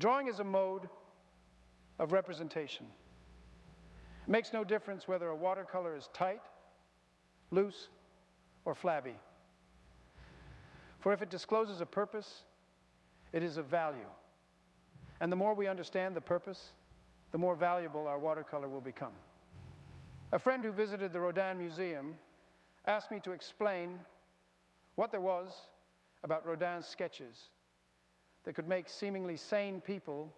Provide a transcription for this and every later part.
Drawing is a mode of representation. It makes no difference whether a watercolor is tight, loose, or flabby. For if it discloses a purpose, it is of value. And the more we understand the purpose, the more valuable our watercolor will become. A friend who visited the Rodin Museum asked me to explain what there was about Rodin's sketches that could make seemingly sane people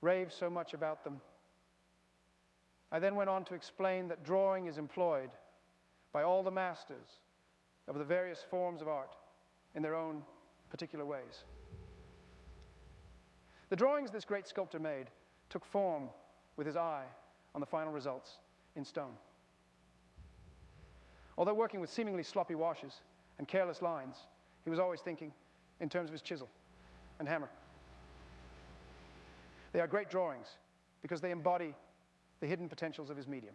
rave so much about them. I then went on to explain that drawing is employed by all the masters of the various forms of art in their own particular ways. The drawings this great sculptor made took form with his eye on the final results in stone. Although working with seemingly sloppy washes and careless lines, he was always thinking in terms of his chisel and hammer. They are great drawings because they embody the hidden potentials of his medium.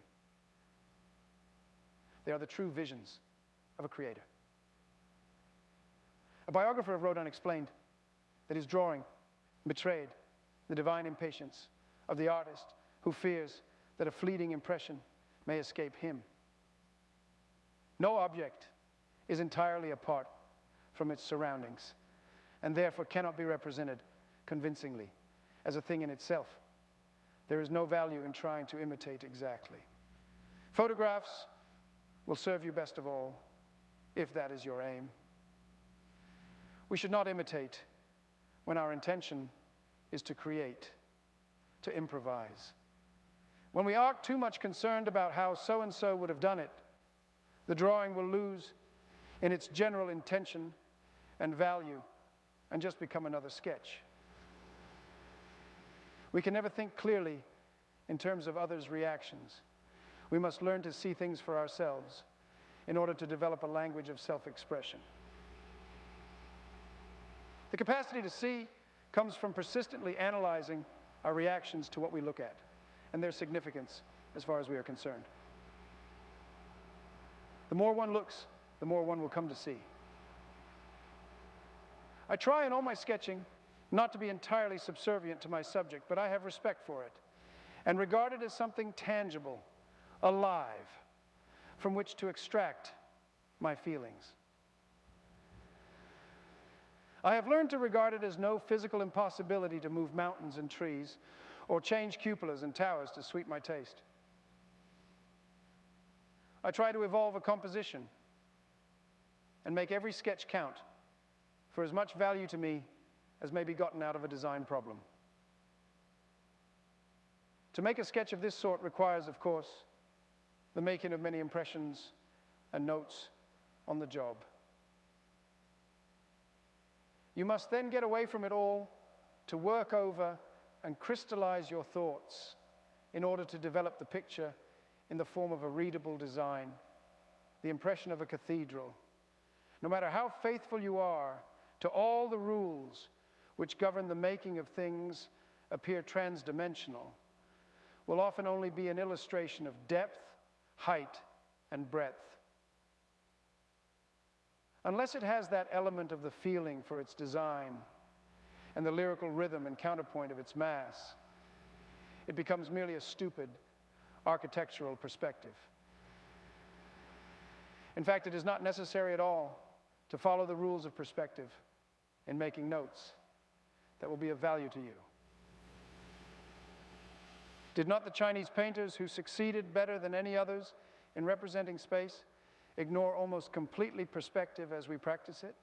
They are the true visions of a creator. A biographer of Rodin explained that his drawing betrayed the divine impatience of the artist who fears that a fleeting impression may escape him. No object is entirely apart from its surroundings, and therefore cannot be represented convincingly as a thing in itself. There is no value in trying to imitate exactly. Photographs will serve you best of all, if that is your aim. We should not imitate when our intention is to create, to improvise. When we are too much concerned about how so-and-so would have done it, the drawing will lose in its general intention and value and just become another sketch. We can never think clearly in terms of others' reactions. We must learn to see things for ourselves in order to develop a language of self-expression. The capacity to see comes from persistently analyzing our reactions to what we look at and their significance as far as we are concerned. The more one looks, the more one will come to see. I try in all my sketching not to be entirely subservient to my subject, but I have respect for it and regard it as something tangible, alive, from which to extract my feelings. I have learned to regard it as no physical impossibility to move mountains and trees or change cupolas and towers to suit my taste. I try to evolve a composition and make every sketch count for as much value to me as may be gotten out of a design problem. To make a sketch of this sort requires, of course, the making of many impressions and notes on the job. You must then get away from it all to work over and crystallize your thoughts in order to develop the picture in the form of a readable design, the impression of a cathedral. No matter how faithful you are to all the rules which govern the making of things appear transdimensional, will often only be an illustration of depth, height, and breadth. Unless it has that element of the feeling for its design and the lyrical rhythm and counterpoint of its mass, it becomes merely a stupid architectural perspective. In fact, it is not necessary at all to follow the rules of perspective in making notes that will be of value to you. Did not the Chinese painters who succeeded better than any others in representing space ignore almost completely perspective as we practice it?